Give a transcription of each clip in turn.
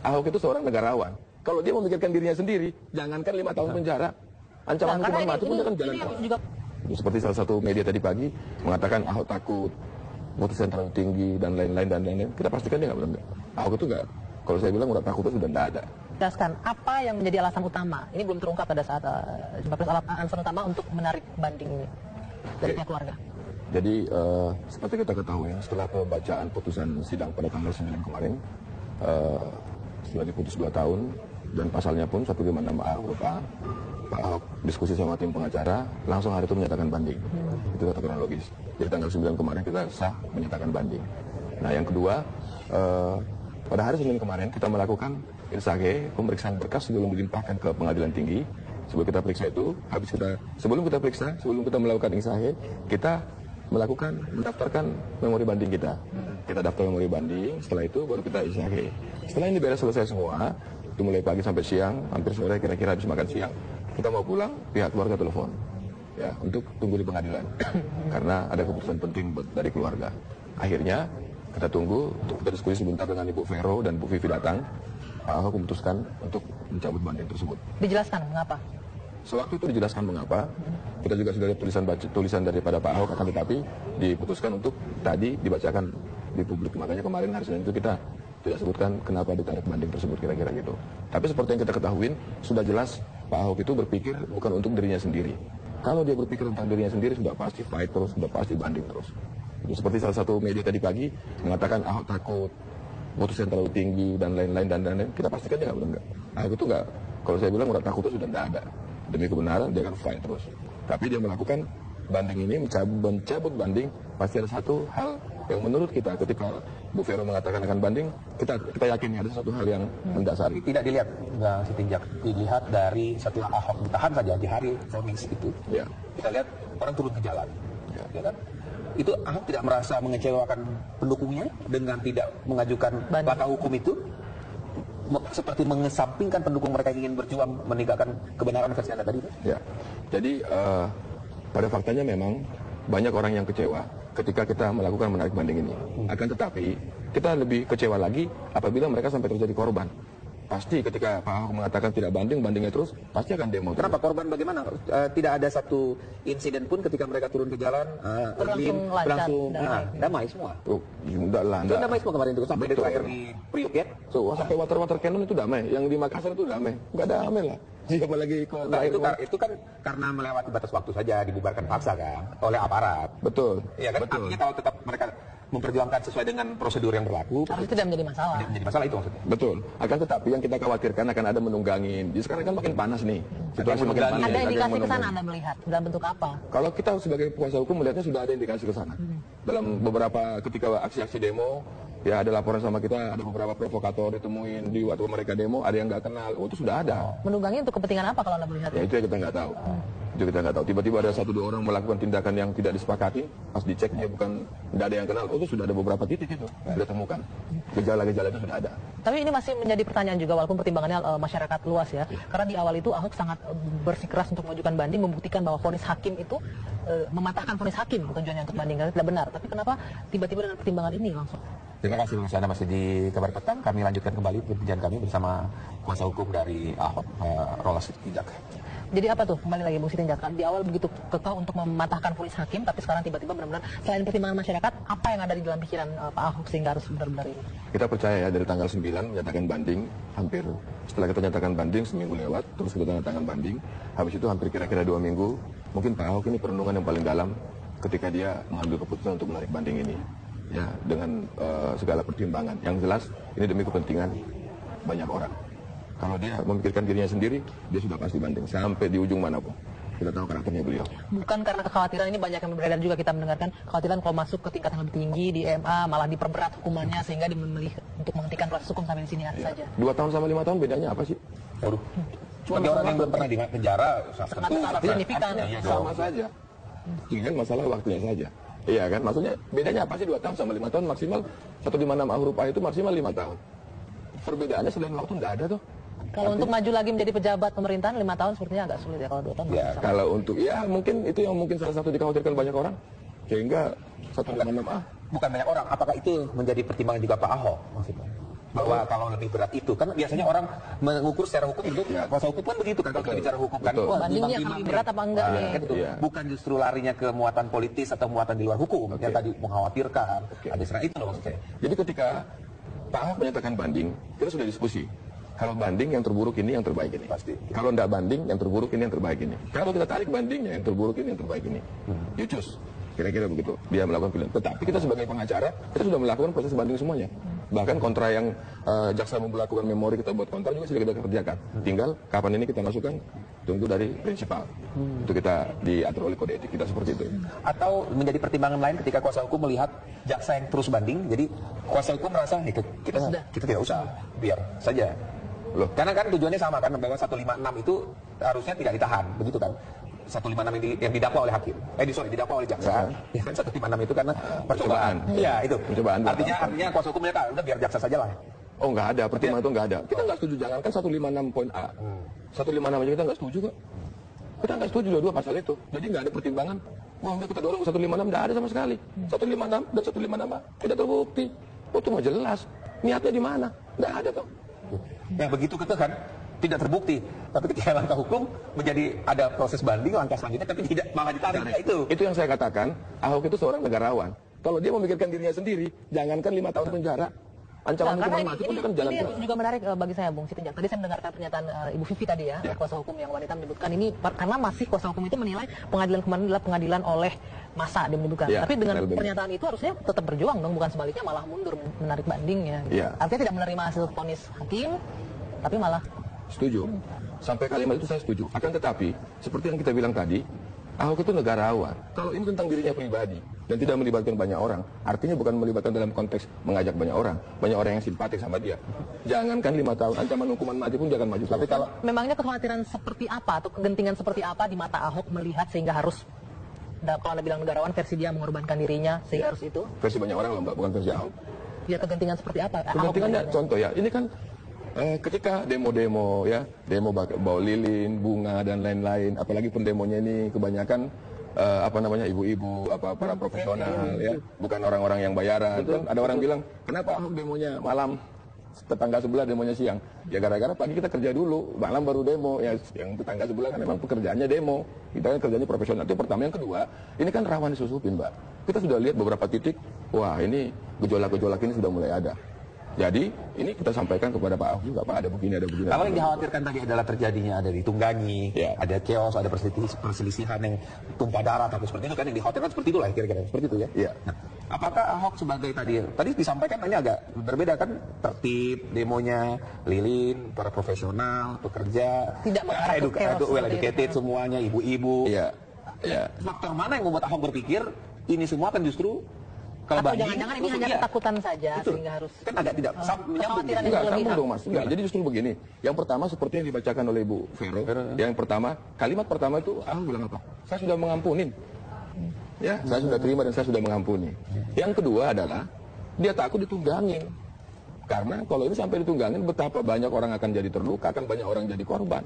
Ahok itu seorang negarawan. Kalau dia memikirkan dirinya sendiri, jangankan 5 tahun penjara, ancaman hukuman mati pun dia akan jalankan. Seperti salah satu media tadi pagi mengatakan Ahok takut, putusan terlalu tinggi dan lain-lain. Kita pastikan dia nggak benar. Ahok itu nggak. Kalau saya bilang udah takut itu sudah tidak ada. Jelaskan apa yang menjadi alasan utama. Ini belum terungkap pada saat alasan utama untuk menarik banding ini dari pihak keluarga. Jadi seperti kita ketahui setelah pembacaan putusan sidang pada tanggal 9 kemarin sudah diputus 2 tahun dan pasalnya pun 156 Pak Ahok diskusi sama tim pengacara langsung hari itu menyatakan banding. Itu kata kronologis. Jadi tanggal 9 kemarin kita sah menyatakan banding. Nah yang kedua pada hari Senin kemarin kita melakukan insage pemeriksaan berkas sebelum dilimpahkan ke pengadilan tinggi. Sebelum kita periksa itu, sebelum kita melakukan insage, kita mendaftarkan memori banding kita. Kita daftar memori banding, setelah itu baru kita insage. Setelah ini beres selesai semua, itu mulai pagi sampai siang, hampir sore kira-kira habis makan siang, kita mau pulang, pihak keluarga telepon. Ya, untuk tunggu di pengadilan. Karena ada keputusan penting dari keluarga. Akhirnya kita tunggu untuk kita diskusi sebentar dengan Ibu Vero dan Bu Vivi datang. Pak Ahok memutuskan untuk mencabut banding tersebut. Dijelaskan mengapa? Sewaktu itu dijelaskan mengapa. Kita juga sudah lihat tulisan daripada Pak Ahok, akan tetapi diputuskan untuk tadi dibacakan di publik. Makanya kemarin hari Senin itu kita tidak sebutkan kenapa ditarik banding tersebut kira-kira gitu. Tapi seperti yang kita ketahui, sudah jelas Pak Ahok itu berpikir bukan untuk dirinya sendiri. Kalau dia berpikir tentang dirinya sendiri sudah pasti fight terus, sudah pasti banding terus. Seperti salah satu media tadi pagi mengatakan Ahok takut, putusan terlalu tinggi dan lain-lain. Kita pastikan dia nggak benar. Ahok itu nggak. Kalau saya bilang udah takut itu sudah tidak ada. Demi kebenaran dia akan fight terus. Tapi dia melakukan banding ini, mencabut banding, pasti ada satu hal yang menurut kita ketika Bu Vero mengatakan akan banding, kita yakin ada satu hal yang mendasari. Tidak dilihat, Bang Sitinjak, dilihat dari setelah Ahok ditahan saja di hari vonis itu. Ya. Kita lihat orang turun ke jalan. Ya kan? Itu Ahok tidak merasa mengecewakan pendukungnya dengan tidak mengajukan langkah hukum itu, seperti mengesampingkan pendukung mereka yang ingin berjuang menegakkan kebenaran versi Anda tadi. Ya. Jadi pada faktanya memang banyak orang yang kecewa ketika kita melakukan menarik banding ini. Akan tetapi kita lebih kecewa lagi apabila mereka sampai terjadi korban. Pasti ketika Pak Ahok mengatakan tidak bandingnya terus, pasti akan demo. Kenapa terus. Korban bagaimana? Tidak ada satu insiden pun ketika mereka turun ke jalan, berlangsung damai semua. Oh, enggak lah. Damai semua kemarin itu sampai terakhir di Priok ya. Sampai water cannon itu damai. Yang di Makassar itu damai. Enggak damai lah. Siapa lagi itu kan karena melewati batas waktu saja, dibubarkan paksa kan oleh aparat. Betul. Iya kan? Betul. Artinya kalau tetap mereka memperjuangkan sesuai dengan prosedur yang berlaku, harus tidak menjadi masalah. Tidak menjadi masalah itu maksudnya. Betul. Akan tetapi yang kita khawatirkan akan ada menunggangin. Jadi sekarang kan makin panas nih. Situasi makin panas. Ada indikasi ke sana Anda melihat dalam bentuk apa? Kalau kita sebagai kuasa hukum melihatnya sudah ada indikasi ke sana. Dalam beberapa ketika aksi-aksi demo, ya ada laporan sama kita, ada beberapa provokator ditemuin di waktu mereka demo, ada yang nggak kenal. Oh, itu sudah ada. Menunggangi untuk kepentingan apa kalau Anda melihat? Ya itu yang kita nggak tahu. Itu kita nggak tahu. Tiba-tiba ada 1-2 orang melakukan tindakan yang tidak disepakati, pas dicek dia tidak ada yang kenal. Oh, itu sudah ada beberapa titik itu sudah temukan. Gejala-gejala itu sudah ada. Tapi ini masih menjadi pertanyaan juga walaupun pertimbangannya masyarakat luas ya. Karena di awal itu Ahok sangat bersikeras untuk mengajukan banding, membuktikan bahwa vonis hakim itu mematahkan vonis hakim tujuannya untuk banding, karena tidak benar. Tapi kenapa tiba-tiba dengan pertimbangan ini langsung? Terima kasih Bung Anda masih di Kabar Petang. Kami lanjutkan kembali perbincangan kami bersama kuasa hukum dari Ahok, Rolas Sitinjak. Jadi apa tuh kembali lagi Bung Sitinjak? Di awal begitu kekeh untuk mematahkan vonis hakim, tapi sekarang tiba-tiba benar-benar selain pertimbangan masyarakat, apa yang ada di dalam pikiran Pak Ahok sehingga harus benar-benar ini? Kita percaya ya dari tanggal 9 menyatakan banding, hampir setelah kita nyatakan banding seminggu lewat, terus kita nyatakan banding, habis itu hampir kira-kira 2 minggu, mungkin Pak Ahok ini perenungan yang paling dalam ketika dia mengambil keputusan untuk menarik banding ini. Ya, dengan segala pertimbangan. Yang jelas ini demi kepentingan banyak orang. Kalau dia memikirkan dirinya sendiri, dia sudah pasti banding sampai di ujung manapun. Kita tahu karakternya beliau. Bukan karena kekhawatiran, ini banyak yang beredar juga kita mendengarkan kekhawatiran kalau masuk ke tingkat yang lebih tinggi di MA malah diperberat hukumannya sehingga memilih untuk menghentikan proses hukum sampai di sini saja. 2 tahun sama 5 tahun bedanya apa sih? Waduh. Cuma orang yang belum pernah di penjara sangat signifikan. Sama saja. Tinggal masalah waktunya saja. Iya kan, maksudnya bedanya apa sih 2 tahun sama 5 tahun maksimal 156A huruf A itu maksimal 5 tahun. Perbedaannya selain waktu tidak ada tuh. Kalau untuk maju lagi menjadi pejabat pemerintahan 5 tahun sepertinya agak sulit ya kalau 2 tahun. Ya kalau untuk mungkin itu yang mungkin salah satu dikhawatirkan banyak orang sehingga 156A. Bukan banyak orang, apakah itu menjadi pertimbangan juga Pak Ahok maksudnya? bahwa kalau lebih berat itu kan biasanya orang mengukur secara hukum itu kuasa hukum kan begitu kan kalau kita bicara hukum kan bandingnya akan lebih berat apa enggak nih kan, bukan justru larinya ke muatan politis atau muatan di luar hukum yang tadi mengkhawatirkan ada serangan itu loh maksud saya. Jadi ketika Pak Ahok menyatakan banding, kita sudah diskusi. Kalau banding yang terburuk ini yang terbaik ini. Pasti. Kalau tidak banding yang terburuk ini yang terbaik ini. Kalau kita tarik bandingnya yang terburuk ini yang terbaik ini. You choose. Kira-kira begitu. Dia melakukan pilihan. Tetapi kita sebagai pengacara, kita sudah melakukan proses banding semuanya. Bahkan kontra yang jaksa memperlakukan memori kita buat kontra juga sudah kita kerjakan. Tinggal kapan ini kita masukkan, tunggu dari prinsipal. Itu kita diatur oleh kode etik kita seperti itu. Atau menjadi pertimbangan lain ketika kuasa hukum melihat jaksa yang terus banding, jadi kuasa hukum merasa kita tidak usah, biar saja. Loh, karena kan tujuannya sama kan, bahwa 156 itu harusnya tidak ditahan, begitu kan? 156 yang didakwa oleh hakim. Didakwa oleh jaksa. Ya kan 156 itu karena percobaan. Iya, itu. Percobaan. Artinya kuasa hukum mereka udah biar jaksa saja lah. Oh, nggak ada, pertimbangan itu nggak ada. Kita nggak setuju, jangankan 156 poin A. 156 aja kita nggak setuju kok. Kita nggak setuju dua pasal itu. Jadi nggak ada pertimbangan. Wah, kita dorong 156 nggak ada sama sekali. 156 dan 156A tidak terbukti. Oh, itu mah jelas. Niatnya di mana? Nggak ada kok. Nah begitu kita kan tidak terbukti, tapi ketika langkah hukum menjadi ada proses banding langkah selanjutnya tapi tidak malah ditarik. Itu yang saya katakan, Ahok itu seorang negarawan. Kalau dia memikirkan dirinya sendiri, jangankan 5 tahun penjara, ancaman hukuman mati pun dia kan jalan. Ini juga menarik bagi saya, Bung Sitinjak. Tadi saya mendengarkan pernyataan Ibu Vivi tadi ya, kuasa hukum yang wanita menyebutkan ini karena masih kuasa hukum itu menilai pengadilan kemarin adalah pengadilan oleh massa dia menyebutkan. Tapi dengan pernyataan itu harusnya tetap berjuang dong, bukan sebaliknya malah mundur menarik bandingnya. Artinya tidak menerima hasil vonis hakim, tapi malah setuju. Sampai kalimat itu saya setuju. Akan tetapi, seperti yang kita bilang tadi, Ahok itu negarawan. Kalau ini tentang dirinya pribadi dan tidak melibatkan banyak orang, artinya bukan melibatkan dalam konteks mengajak banyak orang yang simpatik sama dia. Jangankan 5 tahun, ancaman hukuman mati pun jangan maju. Tapi kalau memangnya kekhawatiran seperti apa atau kegentingan seperti apa di mata Ahok melihat sehingga harus, kalau Anda bilang negarawan versi dia mengorbankan dirinya sehingga harus itu? Versi banyak orang loh Mbak, bukan versi Ahok. Ya kegentingan seperti apa? Kegentingannya contoh ya, ini kan ketika demo-demo ya, demo bawa lilin, bunga dan lain-lain, apalagi pendemonya ini kebanyakan ibu-ibu, para profesional ya, bukan orang-orang yang bayaran. Kan ada orang bilang, kenapa Ahok demonya malam, tetangga sebelah demonya siang? Ya gara-gara pagi kita kerja dulu, malam baru demo. Ya yang tetangga sebelah kan memang pekerjaannya demo, kita kan kerjanya profesional. Itu pertama. Yang kedua, ini kan rawan disusupin, Mbak. Kita sudah lihat beberapa titik, wah ini gejolak-gejolak ini sudah mulai ada. Jadi ini kita sampaikan kepada Pak Ahok juga, Pak, ada begini. Kalau yang dikhawatirkan tadi adalah terjadinya ada ditunggangi, ada chaos, ada perselisihan yang tumpah darah atau seperti itu kan, yang dikhawatirkan seperti itulah kira-kira seperti itu ya. Iya. Nah, apakah Ahok sebagai tadi disampaikan ini agak berbeda kan, tertib demonya, lilin, para profesional, pekerja, tidak well-educated semuanya, ibu-ibu. Iya. Ya. Faktor mana yang membuat Ahok berpikir ini semua kan justru kalau atau jangan-jangan ini hanya ketakutan saja sehingga harus kan agak tidak menyambung. Enggak sambung dong Mas. Enggak. Jadi justru begini. Yang pertama seperti yang dibacakan oleh Bu Vero. Yang pertama, kalimat pertama itu Ahok bilang apa? Saya sudah mengampunin. Ya, saya sudah terima dan saya sudah mengampuni. Yang kedua adalah dia takut ditunggangin. Karena kalau ini sampai ditunggangin, betapa banyak orang akan jadi terluka, akan banyak orang jadi korban.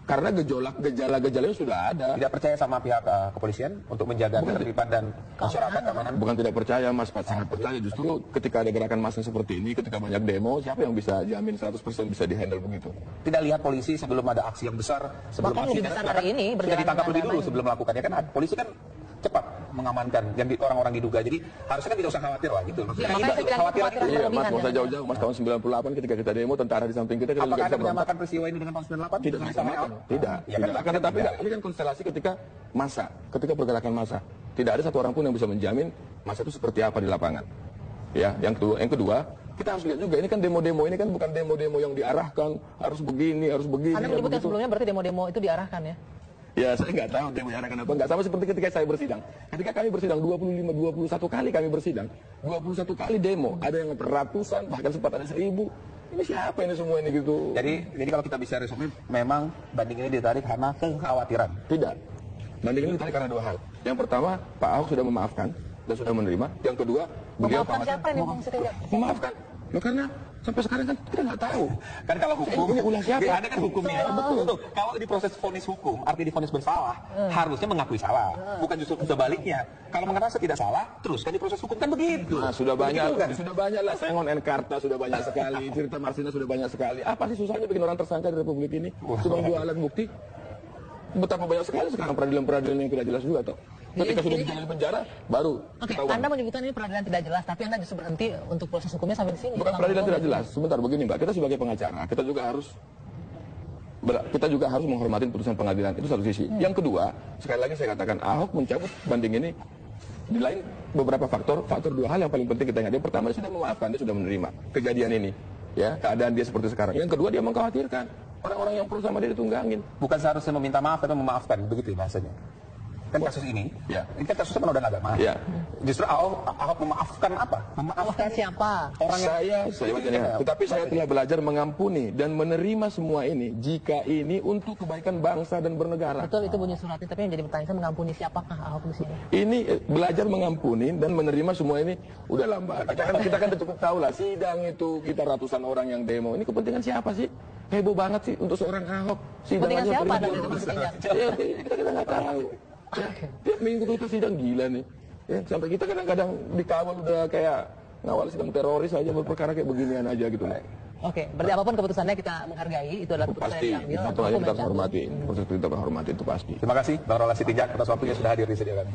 Karena gejala-gejalanya sudah ada. Tidak percaya sama pihak kepolisian untuk menjaga ketertiban dan masyarakat keamanan? Bukan tidak percaya, Mas, sangat percaya. Justru ketika ada gerakan massa seperti ini, ketika banyak demo, siapa yang bisa jamin 100% bisa dihandle begitu? Tidak lihat polisi sebelum ada aksi yang besar, sebelum aksi besar hari ini sudah ditangkap lebih dulu sebelum melakukannya kan? Polisi kan cepat mengamankan yang orang-orang diduga. Jadi harusnya kan tidak usah khawatir lah gitu. Khawatir. Iya, Mas, mau saya jauh-jauh. Mas, tahun 98 ketika kita demo, tentara di samping kita juga bisa menyamakan peristiwa ini dengan tahun 98? Tidak disamakan. Tidak. Akan tetapi ini kan konstelasi ketika massa, ketika pergerakan massa. Tidak ada satu orang pun yang bisa menjamin massa itu seperti apa di lapangan. Ya, yang kedua, kita harus lihat juga ini kan demo-demo ini kan bukan demo-demo yang diarahkan harus begini. Anda menyebutkan sebelumnya berarti demo-demo itu diarahkan ya? Ya, saya nggak tahu demo diarahkan apa. Nggak sama seperti ketika saya bersidang. Ketika kami bersidang 21 kali kami bersidang. 21 kali demo. Ada yang ratusan, bahkan sempat ada 1000. Ini siapa ini semua ini gitu? Jadi kalau kita bisa resume, memang banding ini ditarik karena kekhawatiran. Tidak. Banding ini ditarik karena 2 hal. Yang pertama, Pak Ahok sudah memaafkan dan sudah menerima. Yang kedua, beliau memaafkan siapa ini Bung Sitinjak? Memaafkan. Karena Sampai sekarang kan kita nggak tahu. Kan kalau hukum, Ini ulah siapa? ada kan hukumnya. Betul. Kalau di proses vonis hukum, arti divonis bersalah, harusnya mengakui salah. Bukan justru sebaliknya. Kalau merasa tidak salah, terus kan di proses hukum kan begitu. Nah, sudah Begitu banyak, kan? sudah banyak lah. Sengon Encarta sudah banyak sekali, cerita Marsina sudah banyak sekali. Apa sih susahnya bikin orang tersangka di Republik ini? Cuma 2 alat bukti. Betapa banyak sekali sekarang peradilan-peradilan yang tidak jelas juga toh. Ketika sudah dijalani penjara, baru Oke, ketahuan. Anda menyebutkan ini peradilan tidak jelas, tapi Anda justru berhenti untuk proses hukumnya sampai di sini. Bukan peradilan tidak jelas. Sebentar begini Mbak, kita sebagai pengacara, kita juga harus menghormati putusan pengadilan. Itu satu sisi. Yang kedua, sekali lagi saya katakan Ahok mencabut banding ini di lain beberapa faktor 2 hal yang paling penting kita ingat. Yang pertama, dia sudah memaafkan, dia sudah menerima kejadian ini. Ya, keadaan dia seperti sekarang. Yang kedua, dia mengkhawatirkan orang-orang yang perlu sama dia ditunggangin. Bukan seharusnya meminta maaf, tapi memaafkan. Begitu ya bahasanya. Kan kasus ini, Ya. ini kan kasusnya penodaan agama. Ya. Justru Ahok memaafkan apa? Memaafkan siapa? Orang yang Saya bacanya. Tetapi saya telah belajar mengampuni dan menerima semua ini jika ini untuk kebaikan bangsa dan bernegara. Betul, itu bunyi suratnya, tapi yang jadi pertanyaan saya mengampuni siapakah Ahok di sini? Ini belajar mengampuni dan menerima semua ini udah lama. Kita kan udah cukup tahu lah sidang itu kita ratusan orang yang demo. Ini kepentingan siapa sih? Heboh banget sih untuk seorang Ahok. Kepentingan siapa? Sidang Anda itu kepentingan. Ya, kita nggak tahu. Tiap minggu kita sidang gila nih. Ya, sampai kita kadang-kadang dikawal udah kayak ngawal sidang teroris aja berperkara kayak beginian aja gitu. Oke, berarti apapun keputusannya kita menghargai, itu adalah keputusan Pasti, yang diambil. satu hal yang kita harus Hukum yang hormati. Proses kita hormati itu pasti. Terima kasih Bang Rola Sitinjak atas waktunya sudah hadir di studio kami.